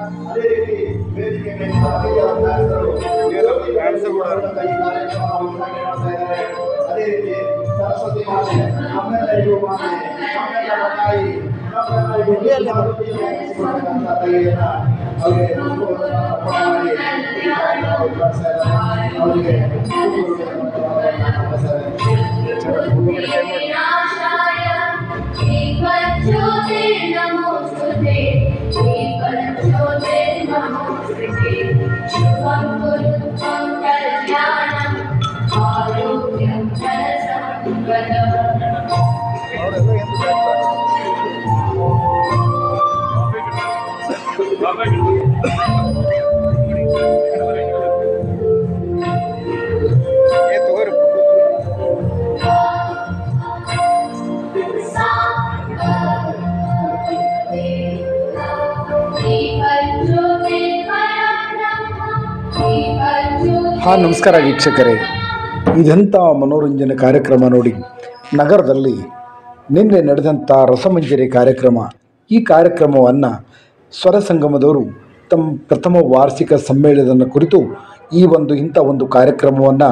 ಅದೇ ರೀತಿ ವೇದಿಕೆ ಮೇಲೆ ಅದೇ ರೀತಿ ಸರಸ್ವತಿ ಮಾತೆ ನಮ್ಮೆಲ್ಲರಿಗೂ ಮಾತೆ ನಮ್ಮೆಲ್ಲರ ತಾಯಿ ನಮ್ಮೆಲ್ಲರಿಗೂ ತಾಯಿಯನ್ನ ಅವರಿಗೆ ನಮಸ್ಕಾರ ವೀಕ್ಷಕರೇ, ಇದೆಂಥ ಮನೋರಂಜನೆ ಕಾರ್ಯಕ್ರಮ ನೋಡಿ. ನಗರದಲ್ಲಿ ನಿನ್ನೆ ನಡೆದಂಥ ರಸಮಂಜರಿ ಕಾರ್ಯಕ್ರಮ. ಈ ಕಾರ್ಯಕ್ರಮವನ್ನು ಸ್ವರ ಸಂಗಮದವರು ತಮ್ಮ ಪ್ರಥಮ ವಾರ್ಷಿಕ ಸಮ್ಮೇಳನದ ಕುರಿತು ಇಂಥ ಒಂದು ಕಾರ್ಯಕ್ರಮವನ್ನು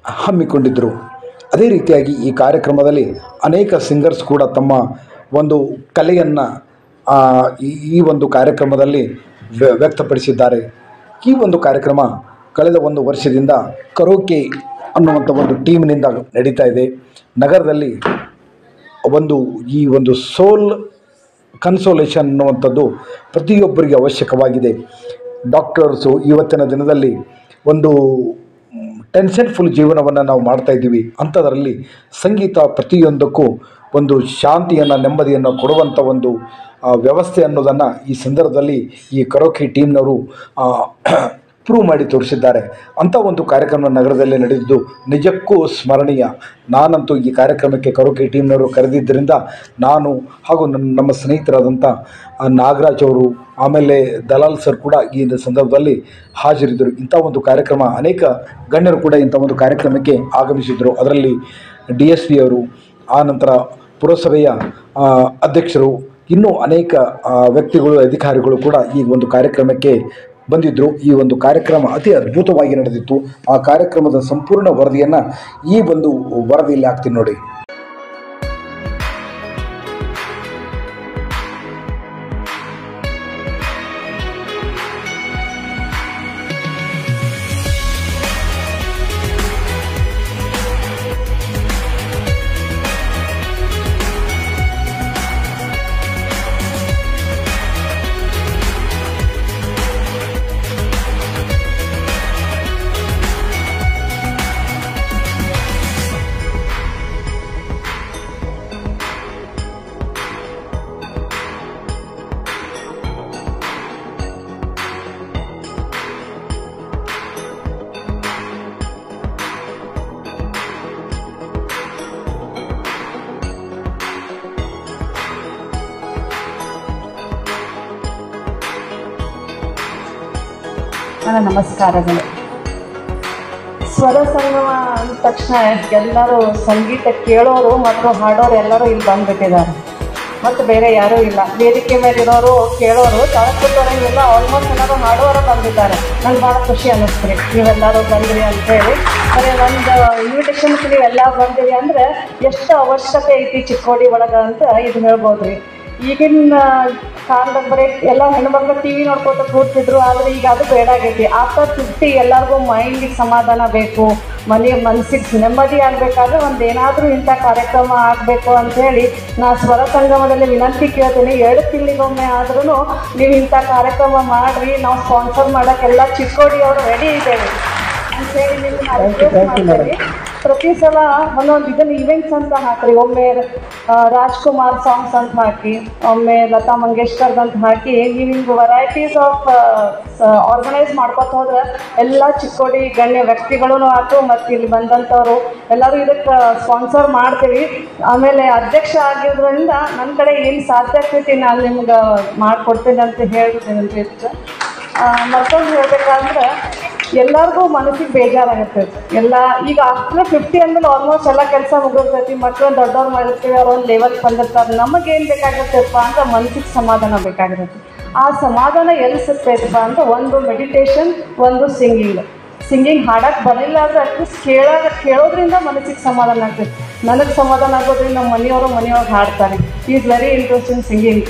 ಹಮ್ಮಿಕೊಂಡಿದ್ದರು. ಅದೇ ರೀತಿಯಾಗಿ ಈ ಕಾರ್ಯಕ್ರಮದಲ್ಲಿ ಅನೇಕ ಸಿಂಗರ್ಸ್ ಕೂಡ ತಮ್ಮ ಒಂದು ಕಲೆಯನ್ನು ಈ ಒಂದು ಕಾರ್ಯಕ್ರಮದಲ್ಲಿ ವ್ಯಕ್ತಪಡಿಸಿದ್ದಾರೆ. ಈ ಒಂದು ಕಾರ್ಯಕ್ರಮ ಕಳೆದ ಒಂದು ವರ್ಷದಿಂದ ಕರೋಕೆ ಅನ್ನುವಂಥ ಒಂದು ಟೀಮ್ನಿಂದ ನಡೀತಾ ಇದೆ. ನಗರದಲ್ಲಿ ಈ ಒಂದು ಸೋಲ್ ಕನ್ಸೋಲೇಷನ್ ಅನ್ನುವಂಥದ್ದು ಪ್ರತಿಯೊಬ್ಬರಿಗೆ ಅವಶ್ಯಕವಾಗಿದೆ. ಡಾಕ್ಟರ್ಸು ಇವತ್ತಿನ ದಿನದಲ್ಲಿ ಒಂದು ಟೆನ್ಷನ್ಫುಲ್ ಜೀವನವನ್ನು ನಾವು ಮಾಡ್ತಾಯಿದ್ದೀವಿ. ಅಂಥದ್ರಲ್ಲಿ ಸಂಗೀತ ಪ್ರತಿಯೊಂದಕ್ಕೂ ಒಂದು ಶಾಂತಿಯನ್ನು, ನೆಮ್ಮದಿಯನ್ನು ಕೊಡುವಂಥ ಒಂದು ವ್ಯವಸ್ಥೆ ಅನ್ನೋದನ್ನು ಈ ಸಂದರ್ಭದಲ್ಲಿ ಈ ಕರೋಕೆ ಟೀಮ್ನವರು ಪ್ರೂವ್ ಮಾಡಿ ತೋರಿಸಿದ್ದಾರೆ. ಅಂಥ ಒಂದು ಕಾರ್ಯಕ್ರಮ ನಗರದಲ್ಲಿ ನಡೆದಿದ್ದು ನಿಜಕ್ಕೂ ಸ್ಮರಣೀಯ. ನಾನಂತೂ ಈ ಕಾರ್ಯಕ್ರಮಕ್ಕೆ ಕರೋಕೆ ಟೀಮ್ನವರು ಕರೆದಿದ್ದರಿಂದ ನಾನು ಹಾಗೂ ನಮ್ಮ ಸ್ನೇಹಿತರಾದಂಥ ನಾಗರಾಜ್ ಅವರು, ಆಮೇಲೆ ದಲಾಲ್ ಸರ್ ಕೂಡ ಈ ಸಂದರ್ಭದಲ್ಲಿ ಹಾಜರಿದ್ದರು. ಇಂಥ ಒಂದು ಕಾರ್ಯಕ್ರಮ ಅನೇಕ ಗಣ್ಯರು ಕೂಡ ಇಂಥ ಒಂದು ಕಾರ್ಯಕ್ರಮಕ್ಕೆ ಆಗಮಿಸಿದರು. ಅದರಲ್ಲಿ DSP ಅವರು, ಆನಂತರ ಪುರಸಭೆಯ ಅಧ್ಯಕ್ಷರು, ಇನ್ನೂ ಅನೇಕ ವ್ಯಕ್ತಿಗಳು, ಅಧಿಕಾರಿಗಳು ಕೂಡ ಈ ಒಂದು ಕಾರ್ಯಕ್ರಮಕ್ಕೆ ಬಂದಿದ್ದರು. ಈ ಒಂದು ಕಾರ್ಯಕ್ರಮ ಅತಿ ಅದ್ಭುತವಾಗಿ ನಡೆದಿತ್ತು. ಆ ಕಾರ್ಯಕ್ರಮದ ಸಂಪೂರ್ಣ ವರದಿಯನ್ನು ಈ ಒಂದು ವರದಿಯಲ್ಲಿ ಹಾಕ್ತೀನಿ ನೋಡಿ. ನನ್ನ ನಮಸ್ಕಾರಗಳು. ಸ್ವರ ಸಂಗಮ ಅಂದ ತಕ್ಷಣ ಎಲ್ಲರೂ ಸಂಗೀತ ಕೇಳೋರು ಮತ್ತು ಹಾಡೋರು ಎಲ್ಲರೂ ಇಲ್ಲಿ ಬಂದುಬಿಟ್ಟಿದ್ದಾರೆ. ಮತ್ತು ಬೇರೆ ಯಾರೂ ಇಲ್ಲ. ವೇದಿಕೆ ಮೇಲಿರೋರು ಕೇಳೋರು, ತಳಕುತ್ತೋರಂಗಿಲ್ಲ, ಆಲ್ಮೋಸ್ಟ್ ಎಲ್ಲರೂ ಹಾಡೋರು ಬಂದಿದ್ದಾರೆ. ನಂಗೆ ಭಾಳ ಖುಷಿ ಅನ್ನಿಸ್ತೀರಿ ನೀವೆಲ್ಲರೂ ಬಂದಿರಿ ಅಂತೇಳಿ. ಬರೀ ಒಂದು ಇನ್ವಿಟೇಷನ್ಸ್ ನೀವೆಲ್ಲ ಬಂದಿರಿ ಅಂದರೆ ಎಷ್ಟು ಅವಶ್ಯಕತೆ ಐತಿ ಚಿಕ್ಕೋಡಿ ಒಳಗೆ ಅಂತ ಇದು ಹೇಳ್ಬೋದು ರೀ. ಈಗಿನ ಕಾಲದಾಗ ಬರೀ ಎಲ್ಲ ಹೆಣ್ಮಕ್ಳು TV ನೋಡ್ಕೊತ ಕೂರ್ತಿದ್ರು. ಆದರೆ ಈಗ ಅದು ಬೇಡ ಆಗೈತಿ. ಆಫ್ಟರ್ 50 ಎಲ್ಲರಿಗೂ ಮೈಂಡಿಗೆ ಸಮಾಧಾನ ಬೇಕು, ಮನಸ್ಸಿಗೆ ನೆಮ್ಮದಿ ಆಗಬೇಕಾದ್ರೆ ಏನಾದರೂ ಇಂಥ ಕಾರ್ಯಕ್ರಮ ಆಗಬೇಕು ಅಂಥೇಳಿ ನಾ ಸ್ವರ ಸಂಗಮದಲ್ಲಿ ವಿನಂತಿ ಕೇಳ್ತೀನಿ. 2 ತಿಂಗಳಿಗೊಮ್ಮೆ ಆದ್ರೂ ನೀವು ಇಂಥ ಕಾರ್ಯಕ್ರಮ ಮಾಡಿರಿ, ನಾವು ಸ್ಪಾನ್ಸರ್ ಮಾಡೋಕ್ಕೆಲ್ಲ ಚಿಕ್ಕೋಡಿಯವರು ರೆಡಿ ಇದ್ದೇವೆ ಅಂಥೇಳಿ ನಿಮ್ಗೆ ಪ್ರತಿ ಸಲ ಒಂದೊಂದು ಇದನ್ನು ಇವೆಂಟ್ಸ್ ಅಂತ ಹಾಕ್ರಿ. ಒಮ್ಮೆ ರಾಜ್ಕುಮಾರ್ ಸಾಂಗ್ಸ್ ಅಂತ ಹಾಕಿ, ಒಮ್ಮೆ ಲತಾ ಮಂಗೇಶ್ಕರ್ದು ಅಂತ ಹಾಕಿ, ನೀವು ಹಿಂಗೆ ವೆರೈಟೀಸ್ ಆಫ್ ಆರ್ಗನೈಸ್ ಮಾಡ್ಕೊತ ಹೋದ್ರೆ ಎಲ್ಲ ಚಿಕ್ಕೋಡಿ ಗಣ್ಯ ವ್ಯಕ್ತಿಗಳೂ ಆಯ್ತು ಮತ್ತು ಇಲ್ಲಿ ಬಂದಂಥವ್ರು ಎಲ್ಲರೂ ಇದಕ್ಕೆ ಸ್ಪಾನ್ಸರ್ ಮಾಡ್ತೀವಿ. ಆಮೇಲೆ ಅಧ್ಯಕ್ಷ ಆಗಿರೋದ್ರಿಂದ ನನ್ನ ಕಡೆ ಏನು ಸಾಧ್ಯ ಆಗ್ತೈತಿ ನಾನು ನಿಮ್ಗೆ ಮಾಡಿಕೊಡ್ತೀನಿ ಅಂತ ಹೇಳ್ತೀನಿ. ಮತ್ತೊಂದು ಹೇಳ್ಬೇಕಂದ್ರೆ ಎಲ್ಲರಿಗೂ ಮನಸ್ಸಿಗೆ ಬೇಜಾರಾಗುತ್ತೆ. ಎಲ್ಲ ಈಗ ಆಫ್ಟರ್ 50 ಅಂದ್ಮೇಲೆ ಆಲ್ಮೋಸ್ಟ್ ಎಲ್ಲ ಕೆಲಸ ಮುಗಿರ್ತೈತಿ, ಮಕ್ಕಳು ದೊಡ್ಡವ್ರು ಮಾಡಿರ್ತೀವಿ, ಅವ್ರು ಒಂದು ಲೆವೆಲ್ ಬಂದಿರ್ತಾರೆ. ನಮಗೇನು ಬೇಕಾಗುತ್ತಪ್ಪ ಅಂತ ಮನಸ್ಸಿಗೆ ಸಮಾಧಾನ ಬೇಕಾಗಿರುತ್ತೆ. ಆ ಸಮಾಧಾನ ಎಲ್ಲಿ ಸಿಗ್ತೈತಪ್ಪ ಅಂತ ಒಂದು ಮೆಡಿಟೇಷನ್, ಒಂದು ಸಿಂಗಿಂಗ್ ಹಾಡಕ್ಕೆ ಬರಲಿಲ್ಲ ಅಂದರೆ ಅಟ್ಲೀಸ್ಟ್ ಕೇಳೋದ್ರಿಂದ ಮನಸ್ಸಿಗೆ ಸಮಾಧಾನ ಆಗ್ತೈತೆ. ನನಗೆ ಸಮಾಧಾನ ಆಗೋದ್ರಿಂದ ನಮ್ಮ ಮನೆಯವ್ರು ಹಾಡ್ತಾರೆ. Is very interest in singing.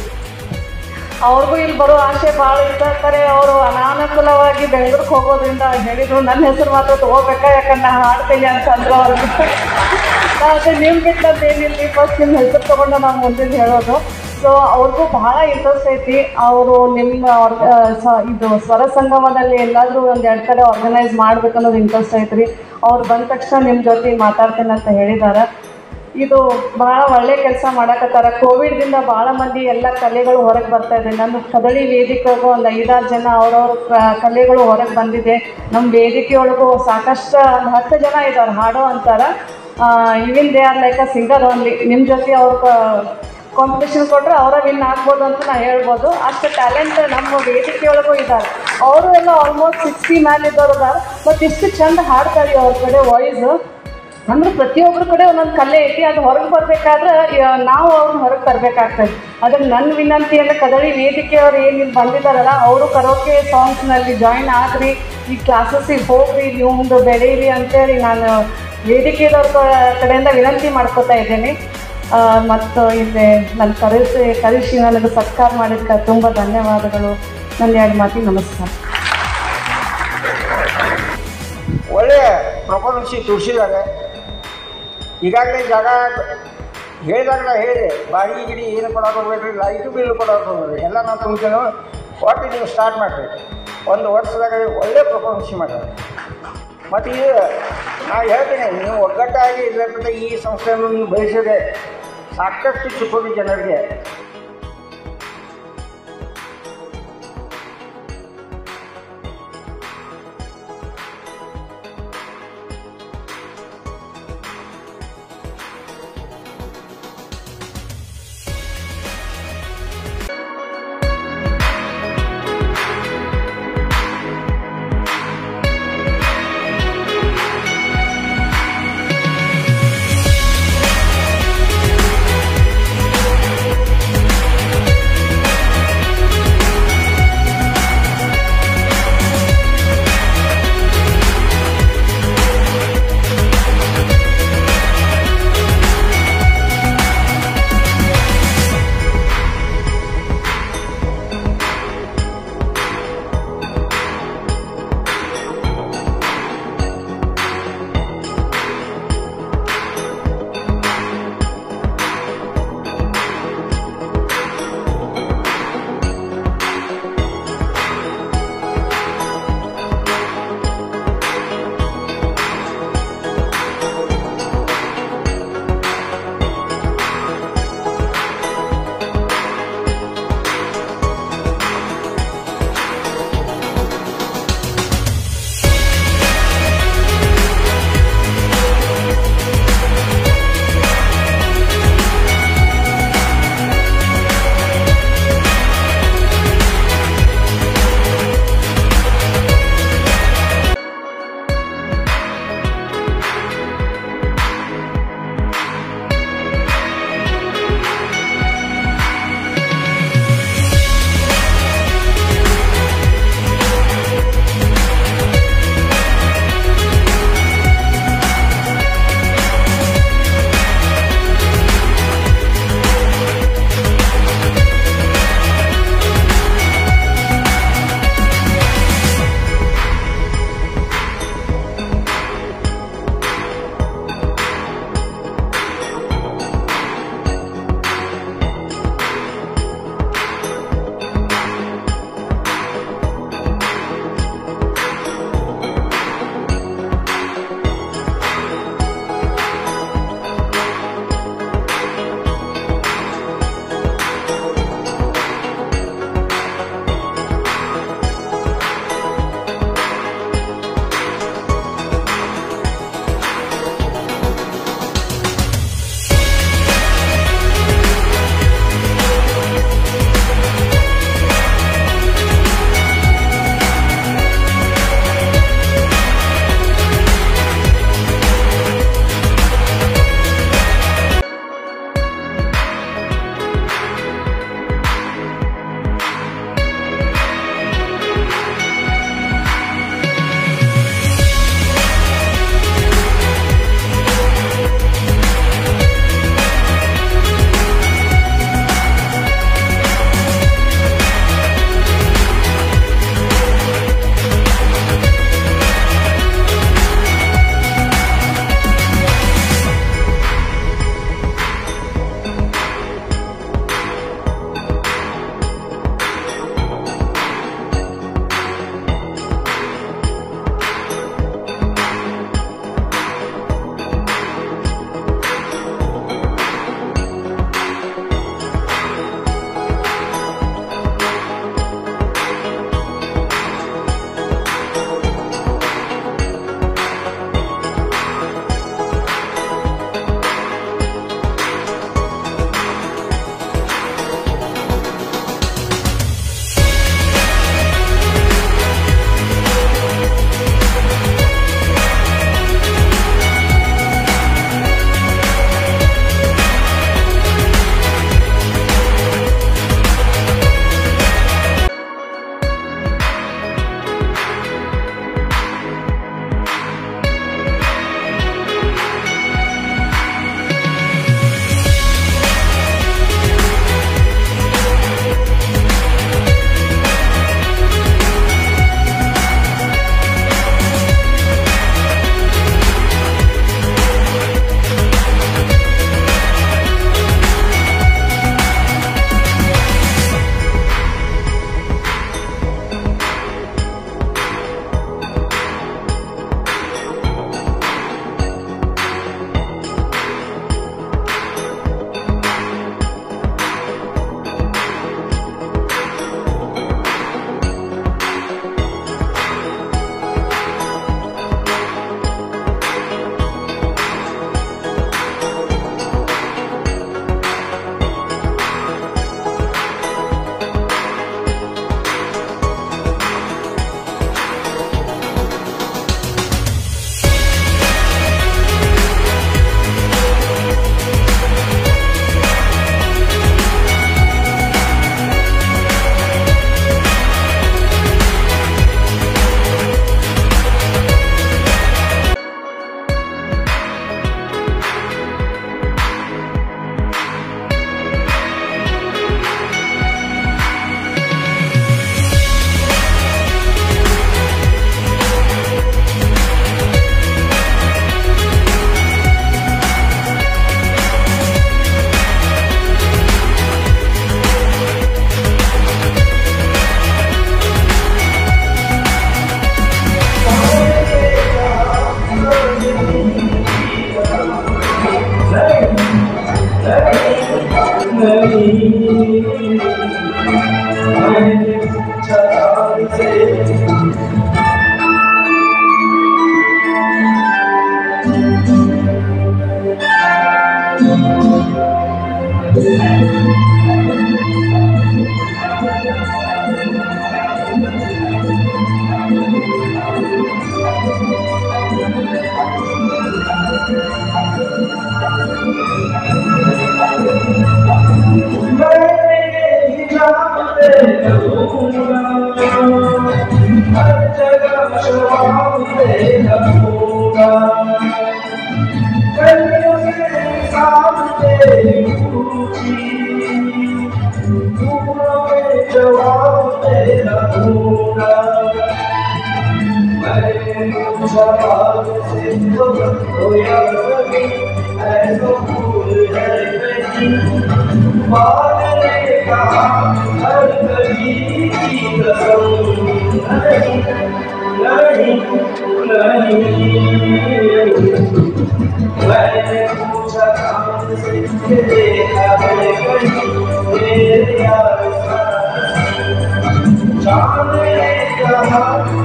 ಅವ್ರಿಗೂ ಇಲ್ಲಿ ಬರೋ ಆಸೆ ಭಾಳ ಇರ್ತಾರೆ. ಅವರು ಅನಾನುಕೂಲವಾಗಿ ಬೆಂಗಳೂರಿಗೆ ಹೋಗೋದ್ರಿಂದ ಹೇಳಿದ್ರು, ನನ್ನ ಹೆಸರು ಮಾತ್ರ ತೊಗೋಬೇಕಾ, ಯಾಕಂದ್ರೆ ನಾನು ಹಾಡ್ತೀನಿ ಅಂತ ಅಂದ್ರು ಅವ್ರಿಗೆ. ಅದೇ ನಿಮ್ಮ ಬಿಟ್ಟದ್ದು ಏನಿಲ್ಲ, ಫಸ್ಟ್ ನಿಮ್ಮ ಹೆಸರು ತೊಗೊಂಡು ನಾವು ಮುಂದಿನ ಹೇಳೋದು. ಸೊ ಅವ್ರಿಗೂ ಭಾಳ ಇಂಟ್ರೆಸ್ಟ್ ಐತಿ. ಅವರು ನಿಮ್ಮ ಇದು ಸ್ವರ ಸಂಗಮದಲ್ಲಿ ಎಲ್ಲಾದರೂ ಒಂದು 2 ಕಡೆ ಆರ್ಗನೈಸ್ ಮಾಡ್ಬೇಕು ಅನ್ನೋದು ಇಂಟ್ರೆಸ್ಟ್ ಐತ್ರಿ. ಅವ್ರು ಬಂದ ತಕ್ಷಣ ನಿಮ್ಮ ಜೊತೆ ಮಾತಾಡ್ತೇನೆ ಅಂತ ಹೇಳಿದ್ದಾರೆ. ಇದು ಭಾಳ ಒಳ್ಳೆ ಕೆಲಸ ಮಾಡಕತ್ತಾರ. ಕೋವಿಡ್ದಿಂದ ಭಾಳ ಮಂದಿ ಎಲ್ಲ ಕಲೆಗಳು ಹೊರಗೆ ಬರ್ತಾಯಿದೆ. ನನ್ನ ಕದಳಿ ವೇದಿಕೆಗೂ ಒಂದು 5-6 ಜನ ಅವ್ರವ್ರ ಕಲೆಗಳು ಹೊರಗೆ ಬಂದಿದೆ. ನಮ್ಮ ವೇದಿಕೆಯೊಳಗೂ ಸಾಕಷ್ಟು 10 ಜನ ಇದ್ದಾರೆ ಹಾಡೋ ಅಂತಾರೆ. Even they are like a singer only. ನಿಮ್ಮ ಜೊತೆ ಅವ್ರ ಕಾಂಪಿಟೇಷನ್ ಕೊಟ್ಟರೆ ಅವರ ವಿನ್ ಆಗ್ಬೋದು ಅಂತ ನಾನು ಹೇಳ್ಬೋದು. ಅಷ್ಟು ಟ್ಯಾಲೆಂಟ್ ನಮ್ಮ ವೇದಿಕೆಯೊಳಗೂ ಇದ್ದಾರೆ. ಅವರು ಎಲ್ಲ ಆಲ್ಮೋಸ್ಟ್ 60 ಮೇಲೆ ಇದ್ದವ್ರು ಇದ್ದಾರೆ. ಮತ್ತು ಇಷ್ಟು ಚೆಂದ ಹಾಡ್ತಾರೆ ಅವ್ರ ಕಡೆ ವಾಯ್ಸು. ಅಂದ್ರೆ ಪ್ರತಿಯೊಬ್ಬರ ಕಡೆ ಒಂದೊಂದು ಕಲೆ ಐತಿ. ಅದು ಹೊರಗೆ ಬರಬೇಕಾದ್ರೆ ನಾವು ಅವ್ರನ್ನ ಹೊರಗೆ ತರಬೇಕಾಗ್ತದೆ. ಅದಕ್ಕೆ ನನ್ನ ವಿನಂತಿ ಅಂದರೆ ಕದಳಿ ವೇದಿಕೆಯವ್ರು ಏನು ಇಲ್ಲಿ ಬಂದಿದ್ದಾರಲ್ಲ, ಅವರು ಕರೋಕೆ ಸಾಂಗ್ಸ್ನಲ್ಲಿ ಜಾಯಿನ್ ಆಗ್ರಿ, ಈ ಕ್ಲಾಸಸ್ಸಿಗೆ ಹೋಗ್ರಿ, ನಿಮ್ಮದು ಬೆಳೀರಿ ಅಂತೇಳಿ ನಾನು ವೇದಿಕೆಯವ್ರ ಕಡೆಯಿಂದ ವಿನಂತಿ ಮಾಡ್ಕೋತಾ ಇದ್ದೇನೆ. ಮತ್ತು ಇಲ್ಲಿ ನಾನು ಕರೆಸಿ ನನಗೆ ಸತ್ಕಾರ ಮಾಡಿದ್ದಕ್ಕೆ ತುಂಬ ಧನ್ಯವಾದಗಳು. ನನ್ನ 2 ಮಾತಿಗೆ ನಮಸ್ಕಾರ. ಒಳ್ಳೆಯ ಪ್ರಪಂಚ ತೋರಿಸಿದ್ದಾರೆ. ಈಗಾಗಲೇ ಜಾಗ ಹೇಳಿದಾಗ ಹೇಳಿದೆ, ಬಾಡಿಗೆ ಗಿಡಿ ಏನು ಕೊಡೋಕೆ ಹೋಗ್ಬೇಡ್ರಿ, ಲೈಟು ಬಿಲ್ ಕೊಡೋಕೆ ಹೋಗ್ಬೇಡ್ರಿ, ಎಲ್ಲ ನಾವು ತುಂಬ್ತೇವೆ. ಒಟ್ಟು ನೀವು ಸ್ಟಾರ್ಟ್ ಮಾಡಿರಿ. 1 ವರ್ಷದಾಗ ಒಳ್ಳೆಯ ಪ್ರಪಂಚ ಮಾಡ್ತಾರೆ. ಮತ್ತು ಇದು ನಾನು ಹೇಳ್ತೀನಿ, ನೀವು ಒಗ್ಗಟ್ಟಾಗಿ ಇರತಕ್ಕಂಥ ಈ ಸಂಸ್ಥೆಯನ್ನು ನೀವು ಬಯಸಿದ್ರೆ ಸಾಕಷ್ಟು ಚಿಕ್ಕೋಡಿ ಜನರಿಗೆ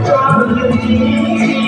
चांद